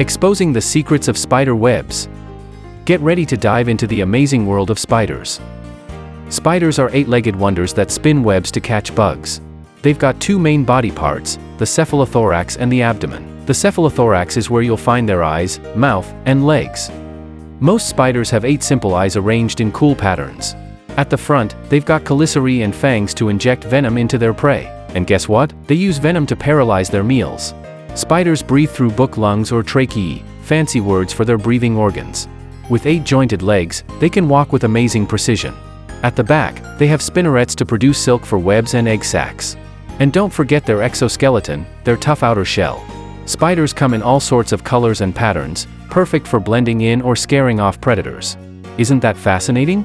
Exposing the secrets of spider webs. Get ready to dive into the amazing world of spiders. Spiders are eight-legged wonders that spin webs to catch bugs. They've got two main body parts, the cephalothorax and the abdomen. The cephalothorax is where you'll find their eyes, mouth, and legs. Most spiders have 8 simple eyes arranged in cool patterns. At the front, they've got chelicerae and fangs to inject venom into their prey. And guess what? They use venom to paralyze their meals. Spiders breathe through book lungs or tracheae, fancy words for their breathing organs. With 8 jointed legs, they can walk with amazing precision. At the back, they have spinnerets to produce silk for webs and egg sacs. And don't forget their exoskeleton, their tough outer shell. Spiders come in all sorts of colors and patterns, perfect for blending in or scaring off predators. Isn't that fascinating?